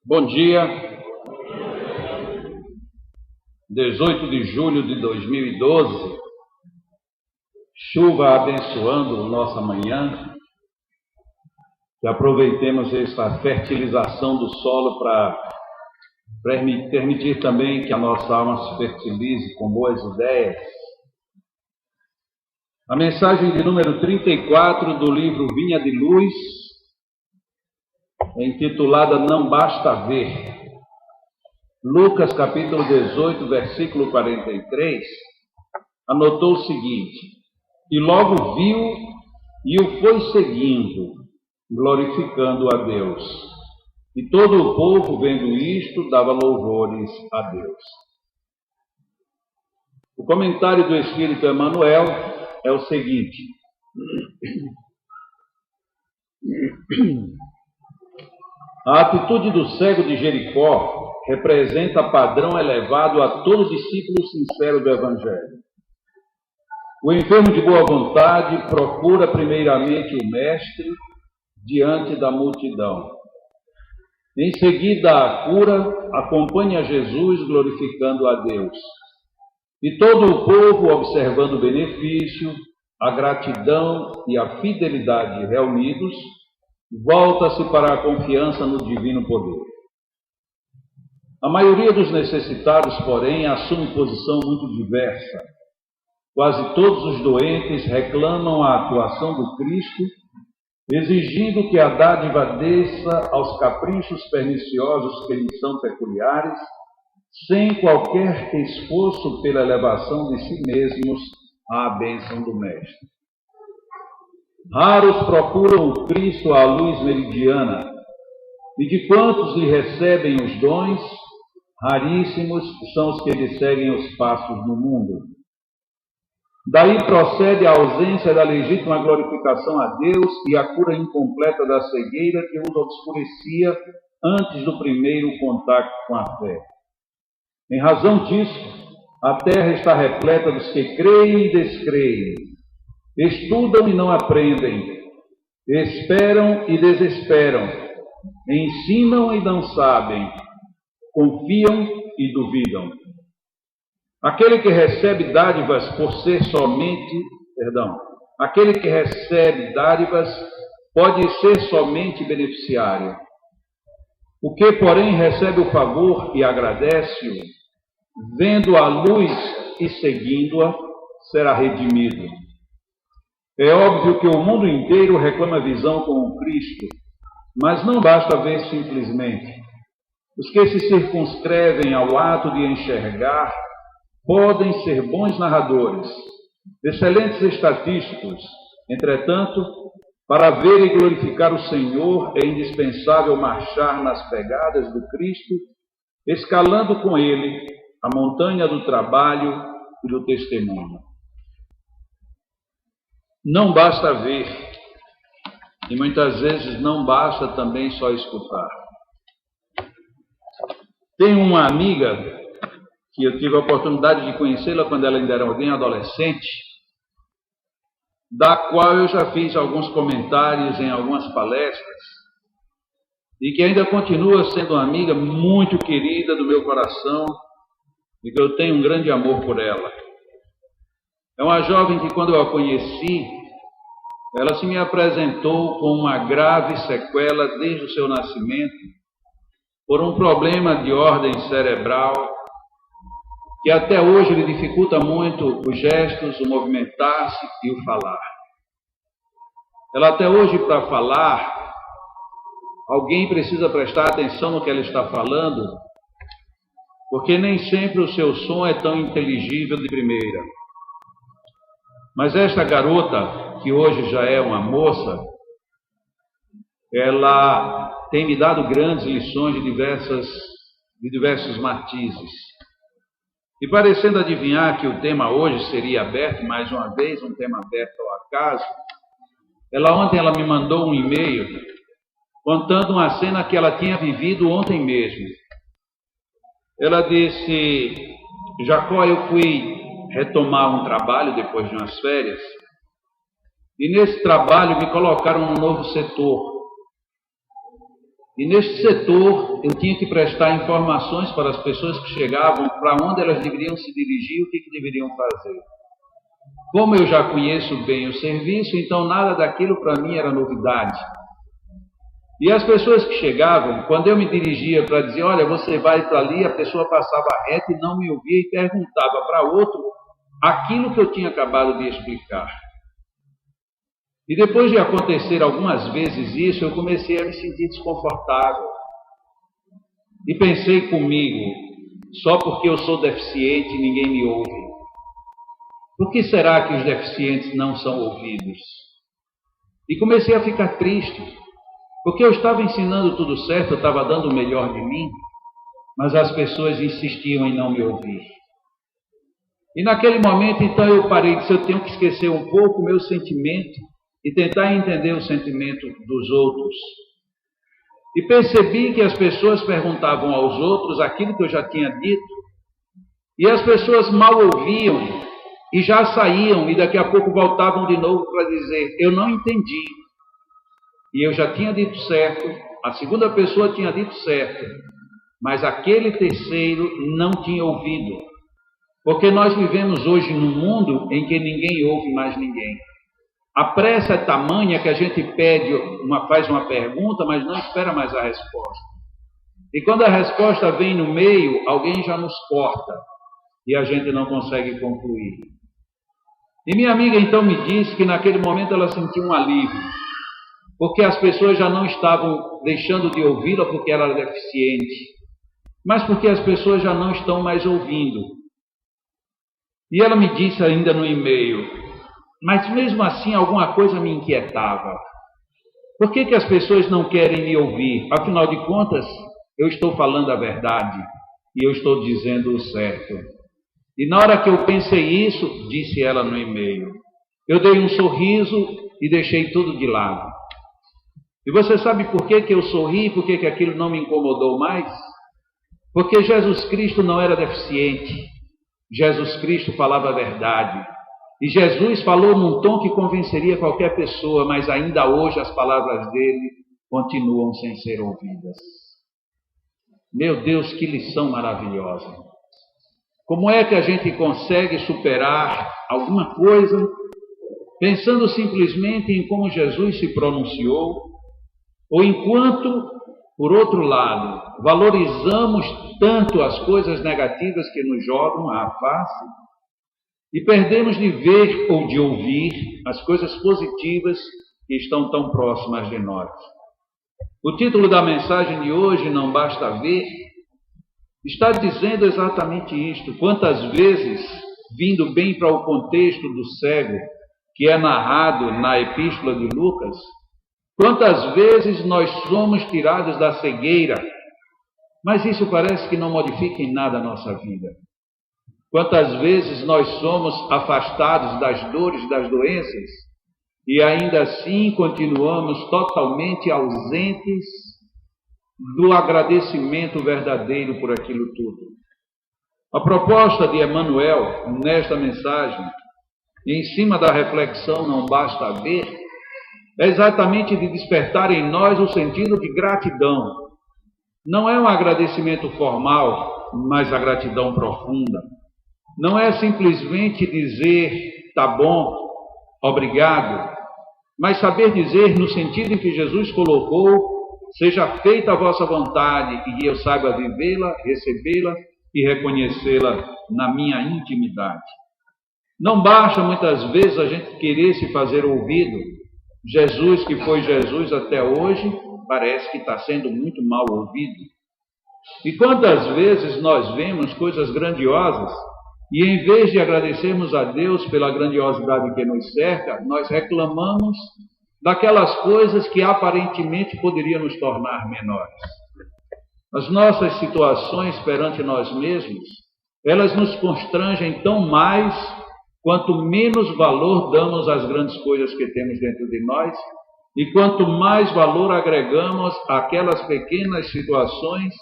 Bom dia, 18 de julho de 2012, chuva abençoando nossa manhã, que aproveitemos esta fertilização do solo para permitir também que a nossa alma se fertilize com boas ideias. A mensagem de número 34 do livro Vinha de Luz, intitulada Não Basta Ver. Lucas capítulo 18, versículo 43, anotou o seguinte: e logo viu e o foi seguindo, glorificando a Deus. E todo o povo, vendo isto, dava louvores a Deus. O comentário do Espírito Emmanuel é o seguinte: a atitude do cego de Jericó representa padrão elevado a todo discípulo sincero do Evangelho. O enfermo de boa vontade procura primeiramente o Mestre diante da multidão. Em seguida, a cura acompanha Jesus glorificando a Deus. E todo o povo, observando o benefício, a gratidão e a fidelidade reunidos, volta-se para a confiança no divino poder. A maioria dos necessitados, porém, assume posição muito diversa. Quase todos os doentes reclamam a atuação do Cristo, exigindo que a dádiva desça aos caprichos perniciosos que lhes são peculiares, sem qualquer esforço pela elevação de si mesmos à bênção do Mestre. Raros procuram o Cristo à luz meridiana, e de quantos lhe recebem os dons, raríssimos são os que lhe seguem os passos no mundo. Daí procede a ausência da legítima glorificação a Deus e a cura incompleta da cegueira que os obscurecia antes do primeiro contato com a fé. Em razão disso, a terra está repleta dos que creem e descreem, estudam e não aprendem, esperam e desesperam, ensinam e não sabem, confiam e duvidam. Aquele que recebe dádivas aquele que recebe dádivas pode ser somente beneficiário. O que, porém, recebe o favor e agradece-o, vendo a luz e seguindo-a, será redimido. É óbvio que o mundo inteiro reclama visão com o Cristo, mas não basta ver simplesmente. Os que se circunscrevem ao ato de enxergar podem ser bons narradores, excelentes estatísticos. Entretanto, para ver e glorificar o Senhor é indispensável marchar nas pegadas do Cristo, escalando com Ele a montanha do trabalho e do testemunho. Não basta ver, e muitas vezes não basta também só escutar. Tem uma amiga que eu tive a oportunidade de conhecê-la quando ela ainda era bem adolescente, da qual eu já fiz alguns comentários em algumas palestras, e que ainda continua sendo uma amiga muito querida do meu coração, e que eu tenho um grande amor por ela. É uma jovem que, quando eu a conheci, ela se me apresentou com uma grave sequela desde o seu nascimento, por um problema de ordem cerebral, que até hoje lhe dificulta muito os gestos, o movimentar-se e o falar. Ela até hoje, para falar, alguém precisa prestar atenção no que ela está falando, porque nem sempre o seu som é tão inteligível de primeira. Mas esta garota, que hoje já é uma moça, ela tem me dado grandes lições de diversos matizes. E parecendo adivinhar que o tema hoje seria aberto, mais uma vez, um tema aberto ao acaso, ontem ela me mandou um e-mail contando uma cena que ela tinha vivido ontem mesmo. Ela disse: Jacó, eu fui retomar um trabalho depois de umas férias, e nesse trabalho me colocaram num novo setor. E neste setor eu tinha que prestar informações para as pessoas que chegavam, para onde elas deveriam se dirigir, o que deveriam fazer. Como eu já conheço bem o serviço, então nada daquilo para mim era novidade. E as pessoas que chegavam, quando eu me dirigia para dizer, olha, você vai para ali, a pessoa passava reto e não me ouvia e perguntava para outro aquilo que eu tinha acabado de explicar. E depois de acontecer algumas vezes isso, eu comecei a me sentir desconfortável. E pensei comigo, só porque eu sou deficiente ninguém me ouve. Por que será que os deficientes não são ouvidos? E comecei a ficar triste, porque eu estava ensinando tudo certo, eu estava dando o melhor de mim, mas as pessoas insistiam em não me ouvir. E naquele momento, então, eu parei e disse, eu tenho que esquecer um pouco o meu sentimento e tentar entender o sentimento dos outros. E percebi que as pessoas perguntavam aos outros aquilo que eu já tinha dito, e as pessoas mal ouviam e já saíam, e daqui a pouco voltavam de novo para dizer, eu não entendi. E eu já tinha dito certo, a segunda pessoa tinha dito certo, mas aquele terceiro não tinha ouvido. Porque nós vivemos hoje num mundo em que ninguém ouve mais ninguém. A pressa é tamanha que a gente faz uma pergunta, mas não espera mais a resposta. E quando a resposta vem no meio, alguém já nos corta e a gente não consegue concluir. E minha amiga então me disse que naquele momento ela sentiu um alívio, porque as pessoas já não estavam deixando de ouvi-la porque ela era deficiente, mas porque as pessoas já não estão mais ouvindo. E ela me disse ainda no e-mail, mas mesmo assim alguma coisa me inquietava. Por que as pessoas não querem me ouvir? Afinal de contas, eu estou falando a verdade e eu estou dizendo o certo. E na hora que eu pensei isso, disse ela no e-mail, eu dei um sorriso e deixei tudo de lado. E você sabe por que eu sorri e por que aquilo não me incomodou mais? Porque Jesus Cristo não era deficiente. Jesus Cristo falava a verdade. E Jesus falou num tom que convenceria qualquer pessoa, mas ainda hoje as palavras dele continuam sem ser ouvidas. Meu Deus, que lição maravilhosa! Como é que a gente consegue superar alguma coisa pensando simplesmente em como Jesus se pronunciou, ou enquanto, por outro lado, valorizamos tanto as coisas negativas que nos jogam à face e perdemos de ver ou de ouvir as coisas positivas que estão tão próximas de nós. O título da mensagem de hoje, Não Basta Ver, está dizendo exatamente isto. Quantas vezes, vindo bem para o contexto do cego, que é narrado na Epístola de Lucas, quantas vezes nós somos tirados da cegueira, mas isso parece que não modifica em nada a nossa vida. Quantas vezes nós somos afastados das dores, das doenças, e ainda assim continuamos totalmente ausentes do agradecimento verdadeiro por aquilo tudo. A proposta de Emmanuel, nesta mensagem, em cima da reflexão Não Basta Ver, é exatamente de despertar em nós o sentido de gratidão. Não é um agradecimento formal, mas a gratidão profunda. Não é simplesmente dizer, tá bom, obrigado, mas saber dizer no sentido em que Jesus colocou, seja feita a vossa vontade e eu saiba vivê-la, recebê-la e reconhecê-la na minha intimidade. Não basta muitas vezes a gente querer se fazer ouvido. Jesus, que foi Jesus até hoje, parece que está sendo muito mal ouvido. E quantas vezes nós vemos coisas grandiosas e em vez de agradecermos a Deus pela grandiosidade que nos cerca, nós reclamamos daquelas coisas que aparentemente poderiam nos tornar menores. As nossas situações perante nós mesmos, elas nos constrangem tão mais quanto menos valor damos às grandes coisas que temos dentro de nós e quanto mais valor agregamos àquelas pequenas situações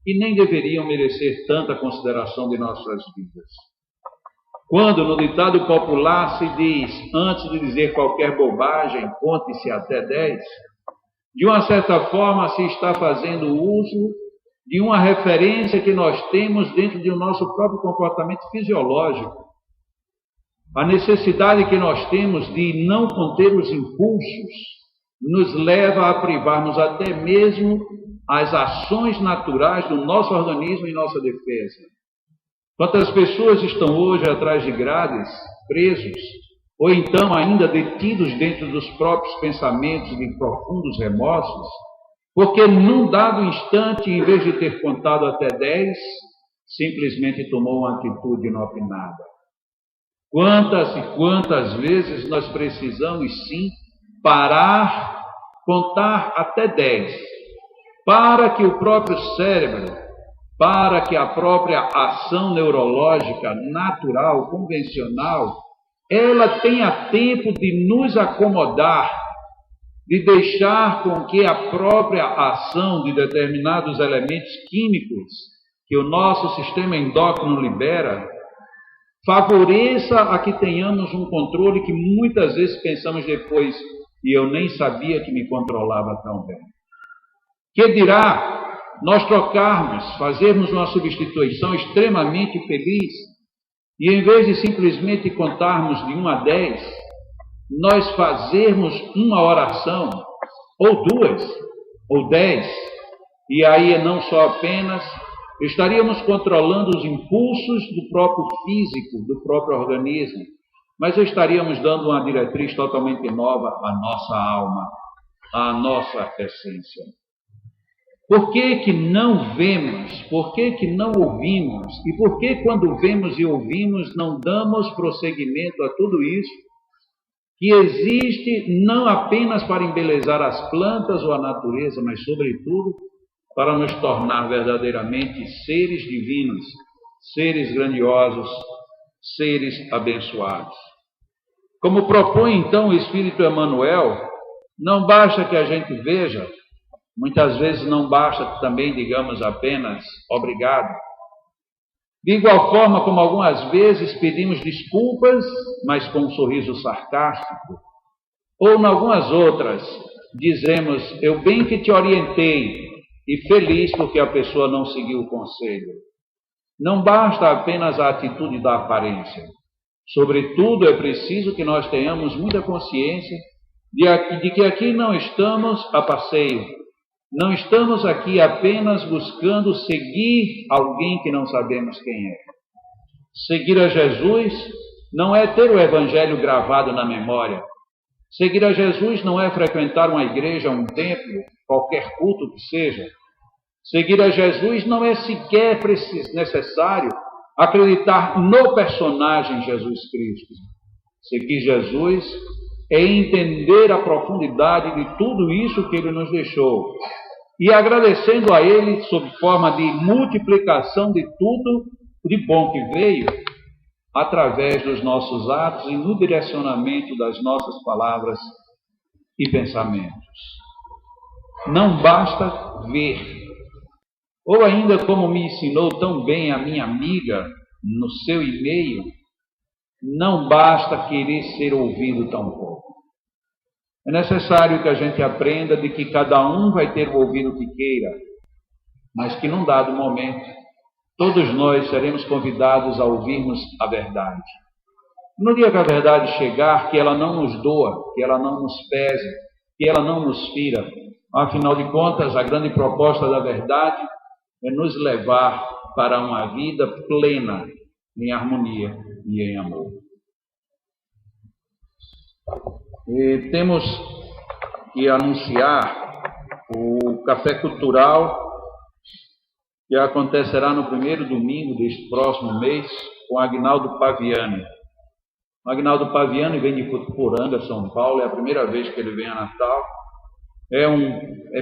que nem deveriam merecer tanta consideração de nossas vidas. Quando no ditado popular se diz, antes de dizer qualquer bobagem, conte-se até 10, de uma certa forma se está fazendo uso de uma referência que nós temos dentro do nosso próprio comportamento fisiológico. A necessidade que nós temos de não conter os impulsos nos leva a privarmos até mesmo as ações naturais do nosso organismo em nossa defesa. Quantas pessoas estão hoje atrás de grades, presos, ou então ainda detidos dentro dos próprios pensamentos de profundos remorsos, porque num dado instante, em vez de ter contado até 10, simplesmente tomou uma atitude inopinada. Quantas e quantas vezes nós precisamos sim parar, contar até 10, para que o próprio cérebro, para que a própria ação neurológica natural, convencional, ela tenha tempo de nos acomodar, de deixar com que a própria ação de determinados elementos químicos que o nosso sistema endócrino libera, favoreça a que tenhamos um controle que muitas vezes pensamos depois, e eu nem sabia que me controlava tão bem. Que dirá nós trocarmos, fazermos uma substituição extremamente feliz, e em vez de simplesmente contarmos de 1 a 10, nós fazermos uma oração, ou 2, ou 10, e aí não só apenas estaríamos controlando os impulsos do próprio físico, do próprio organismo, mas estaríamos dando uma diretriz totalmente nova à nossa alma, à nossa essência. Por que que não vemos? Por que que não ouvimos? E por que quando vemos e ouvimos não damos prosseguimento a tudo isso que existe não apenas para embelezar as plantas ou a natureza, mas sobretudo para nos tornar verdadeiramente seres divinos, seres grandiosos, seres abençoados. Como propõe então o Espírito Emmanuel, não basta que a gente veja, muitas vezes não basta também, digamos, apenas obrigado. De igual forma como algumas vezes pedimos desculpas, mas com um sorriso sarcástico, ou em algumas outras dizemos, eu bem que te orientei, e feliz porque a pessoa não seguiu o conselho. Não basta apenas a atitude da aparência. Sobretudo, é preciso que nós tenhamos muita consciência de que aqui não estamos a passeio. Não estamos aqui apenas buscando seguir alguém que não sabemos quem é. Seguir a Jesus não é ter o Evangelho gravado na memória. Seguir a Jesus não é frequentar uma igreja, um templo, qualquer culto que seja. Seguir a Jesus não é sequer necessário acreditar no personagem Jesus Cristo. Seguir Jesus é entender a profundidade de tudo isso que Ele nos deixou e agradecendo a Ele sob forma de multiplicação de tudo de bom que veio através dos nossos atos e no direcionamento das nossas palavras e pensamentos. Não basta ver. Ou ainda, como me ensinou tão bem a minha amiga no seu e-mail, não basta querer ser ouvido tampouco. É necessário que a gente aprenda de que cada um vai ter o ouvido que queira, mas que num dado momento, todos nós seremos convidados a ouvirmos a verdade. No dia que a verdade chegar, que ela não nos doa, que ela não nos pese, que ela não nos fira. Afinal de contas, a grande proposta da verdade é nos levar para uma vida plena, em harmonia e em amor. E temos que anunciar o Café Cultural, que acontecerá no primeiro domingo deste próximo mês, com Agnaldo Paviani. O Agnaldo Paviani vem de Votuporanga, São Paulo, é a primeira vez que ele vem a Natal. É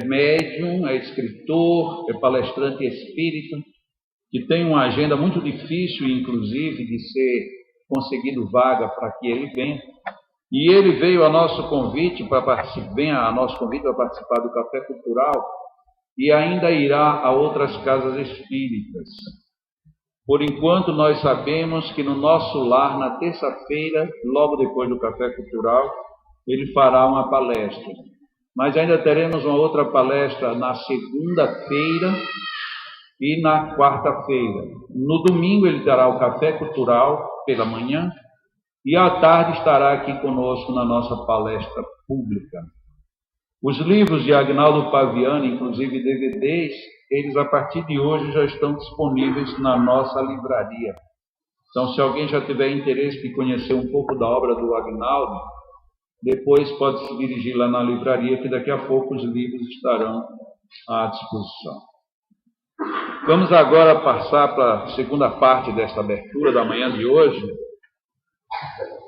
médium, é escritor, é palestrante espírita, que tem uma agenda muito difícil, inclusive, de ser conseguido vaga para que ele venha. E ele veio a nosso convite para participar do Café Cultural e ainda irá a outras casas espíritas. Por enquanto, nós sabemos que no nosso lar, na terça-feira, logo depois do Café Cultural, ele fará uma palestra. mas ainda teremos uma outra palestra na segunda-feira e na quarta-feira. No domingo ele dará o café cultural pela manhã e à tarde estará aqui conosco na nossa palestra pública. Os livros de Agnaldo Paviani, inclusive DVDs, eles a partir de hoje já estão disponíveis na nossa livraria. Então, se alguém já tiver interesse de conhecer um pouco da obra do Agnaldo, depois pode se dirigir lá na livraria, que daqui a pouco os livros estarão à disposição. Vamos agora passar para a segunda parte desta abertura da manhã de hoje,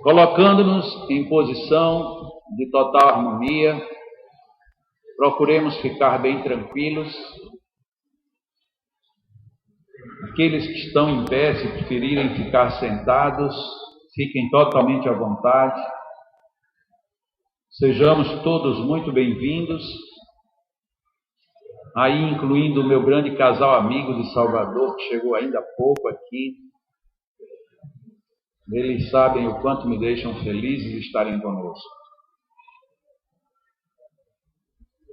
colocando-nos em posição de total harmonia. Procuremos ficar bem tranquilos. Aqueles que estão em pé, se preferirem ficar sentados, fiquem totalmente à vontade. Sejamos todos muito bem-vindos, aí incluindo o meu grande casal amigo de Salvador, que chegou ainda há pouco aqui. Eles sabem o quanto me deixam felizes de estarem conosco.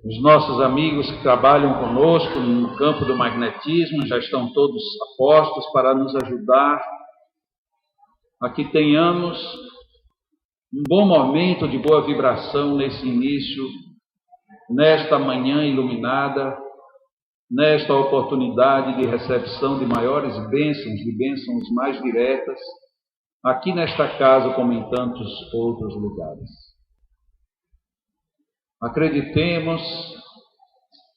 Os nossos amigos que trabalham conosco no campo do magnetismo já estão todos a postos para nos ajudar a que tenhamos um bom momento de boa vibração nesse início, nesta manhã iluminada, nesta oportunidade de recepção de maiores bênçãos, de bênçãos mais diretas, aqui nesta casa como em tantos outros lugares. Acreditemos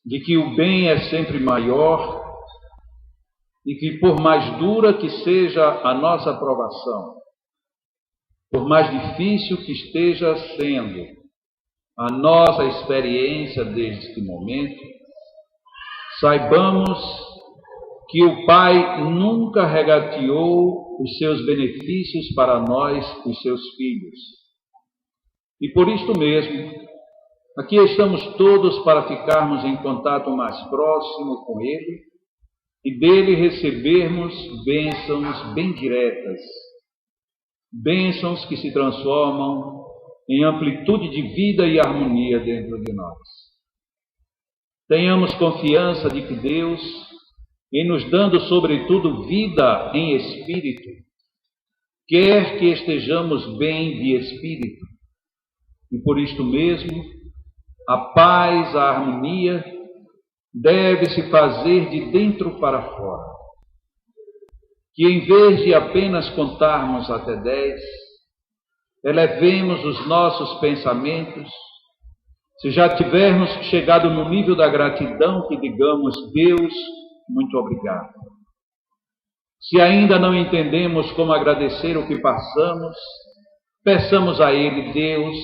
de que o bem é sempre maior e que por mais dura que seja a nossa provação, por mais difícil que esteja sendo a nossa experiência deste momento, saibamos que o Pai nunca regateou os seus benefícios para nós, os seus filhos. E por isto mesmo, aqui estamos todos para ficarmos em contato mais próximo com Ele e dele recebermos bênçãos bem diretas, bênçãos que se transformam em amplitude de vida e harmonia dentro de nós. Tenhamos confiança de que Deus, em nos dando sobretudo vida em espírito, quer que estejamos bem de espírito. E por isto mesmo, a paz, a harmonia, deve se fazer de dentro para fora. Que em vez de apenas contarmos até 10, elevemos os nossos pensamentos. Se já tivermos chegado no nível da gratidão, que digamos: Deus, muito obrigado. Se ainda não entendemos como agradecer o que passamos, peçamos a Ele: Deus,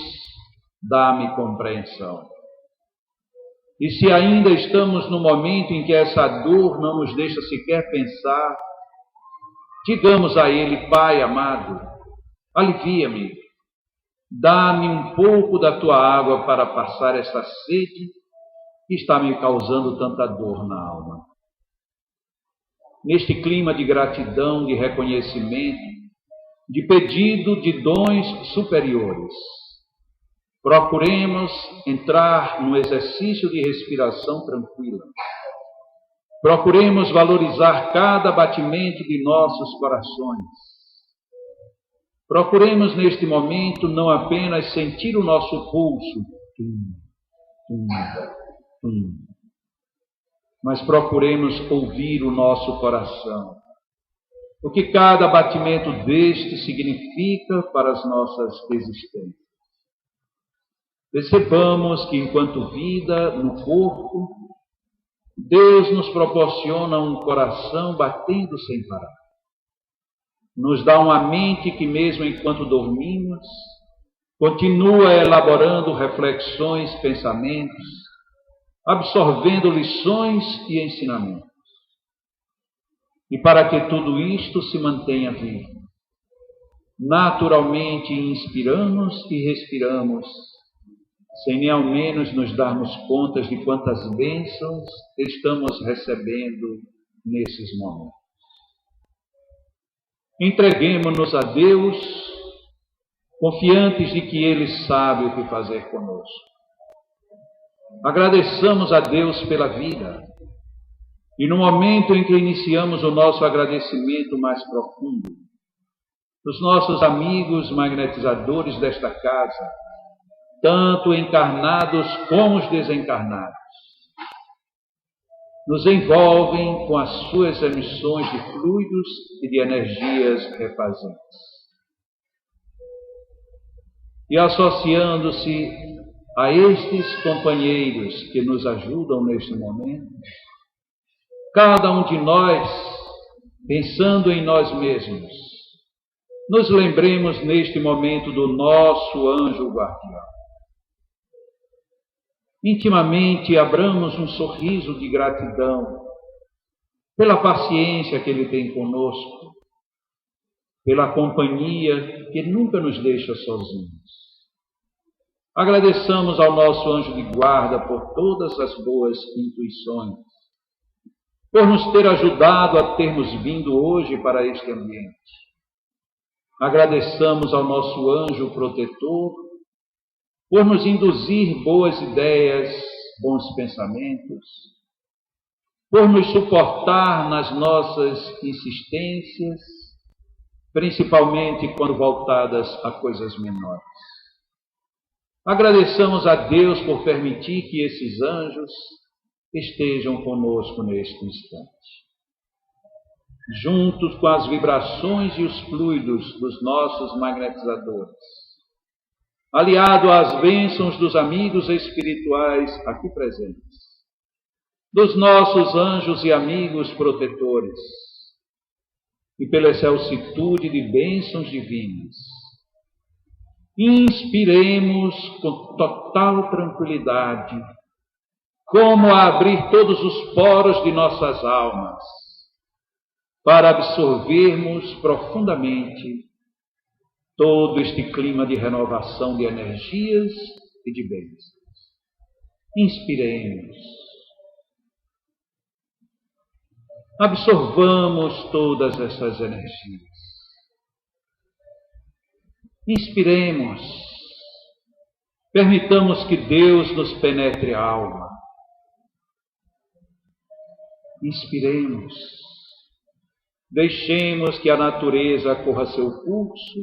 dá-me compreensão. E se ainda estamos no momento em que essa dor não nos deixa sequer pensar, digamos a Ele: Pai amado, alivia-me, dá-me um pouco da Tua água para passar essa sede que está me causando tanta dor na alma. Neste clima de gratidão, de reconhecimento, de pedido de dons superiores, procuremos entrar no exercício de respiração tranquila. Procuremos valorizar cada batimento de nossos corações. Procuremos neste momento não apenas sentir o nosso pulso, mas procuremos ouvir o nosso coração. O que cada batimento deste significa para as nossas existências. Percebamos que, enquanto vida no corpo, Deus nos proporciona um coração batendo sem parar. Nos dá uma mente que, mesmo enquanto dormimos, continua elaborando reflexões, pensamentos, absorvendo lições e ensinamentos. E para que tudo isto se mantenha vivo, naturalmente inspiramos e respiramos, sem nem ao menos nos darmos conta de quantas bênçãos estamos recebendo nesses momentos. Entreguemo-nos a Deus, confiantes de que Ele sabe o que fazer conosco. Agradeçamos a Deus pela vida. E no momento em que iniciamos o nosso agradecimento mais profundo, os nossos amigos magnetizadores desta casa, tanto encarnados como os desencarnados, nos envolvem com as suas emissões de fluidos e de energias refazentes. E associando-se a estes companheiros que nos ajudam neste momento, cada um de nós, pensando em nós mesmos, nos lembremos neste momento do nosso anjo guardião. Intimamente abramos um sorriso de gratidão pela paciência que ele tem conosco, pela companhia que nunca nos deixa sozinhos. Agradeçamos ao nosso anjo de guarda por todas as boas intuições, por nos ter ajudado a termos vindo hoje para este ambiente. Agradeçamos ao nosso anjo protetor por nos induzir boas ideias, bons pensamentos, por nos suportar nas nossas insistências, principalmente quando voltadas a coisas menores. Agradeçamos a Deus por permitir que esses anjos estejam conosco neste instante. Juntos com as vibrações e os fluidos dos nossos magnetizadores, aliado às bênçãos dos amigos espirituais aqui presentes, dos nossos anjos e amigos protetores, e pela excelsitude de bênçãos divinas, inspiremos com total tranquilidade, como a abrir todos os poros de nossas almas, para absorvermos profundamente todo este clima de renovação de energias e de bênçãos. Inspiremos. Absorvamos todas essas energias. Inspiremos. Permitamos que Deus nos penetre a alma. Inspiremos. Deixemos que a natureza corra seu curso,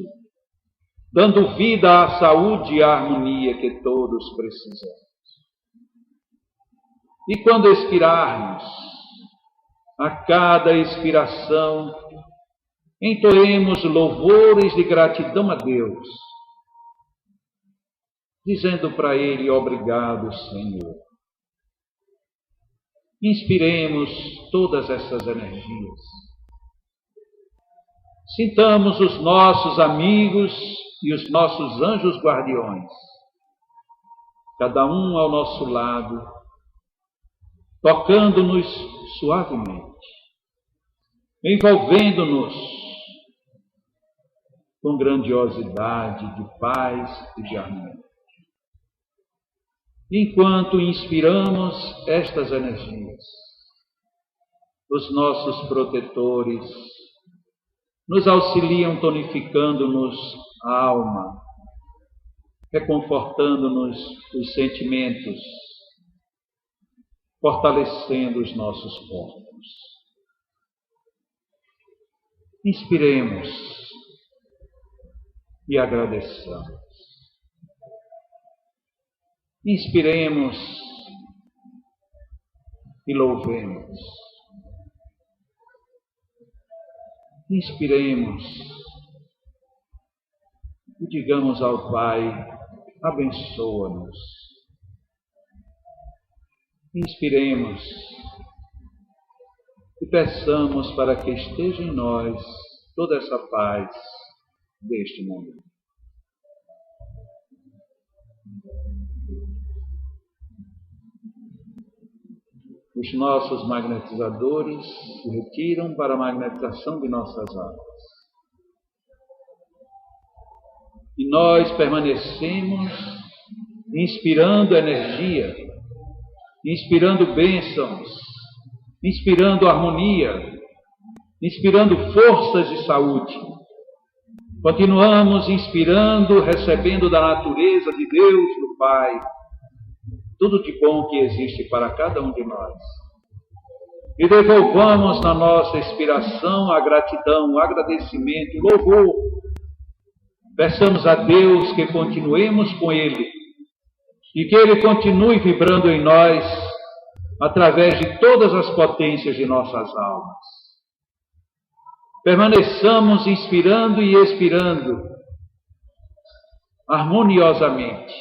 dando vida à saúde e à harmonia que todos precisamos. E quando expirarmos, a cada expiração, entoemos louvores de gratidão a Deus, dizendo para Ele: obrigado, Senhor. Inspiremos todas essas energias. Sintamos os nossos amigos e os nossos anjos guardiões, cada um ao nosso lado, tocando-nos suavemente, envolvendo-nos com grandiosidade de paz e de harmonia. Enquanto inspiramos estas energias, os nossos protetores nos auxiliam tonificando-nos a alma, reconfortando-nos os sentimentos, fortalecendo os nossos corpos. Inspiremos e agradeçamos. Inspiremos e louvemos. Inspiremos e digamos ao Pai: abençoa-nos. Inspiremos e peçamos para que esteja em nós toda essa paz deste momento. Os nossos magnetizadores se retiram para a magnetização de nossas almas. E nós permanecemos inspirando energia, inspirando bênçãos, inspirando harmonia, inspirando forças de saúde. Continuamos inspirando, recebendo da natureza de Deus, do Pai, tudo de bom que existe para cada um de nós. E devolvamos na nossa inspiração a gratidão, o agradecimento, o louvor. Peçamos a Deus que continuemos com Ele e que Ele continue vibrando em nós através de todas as potências de nossas almas. Permaneçamos inspirando e expirando harmoniosamente,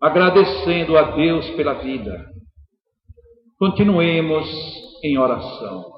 agradecendo a Deus pela vida. Continuemos em oração.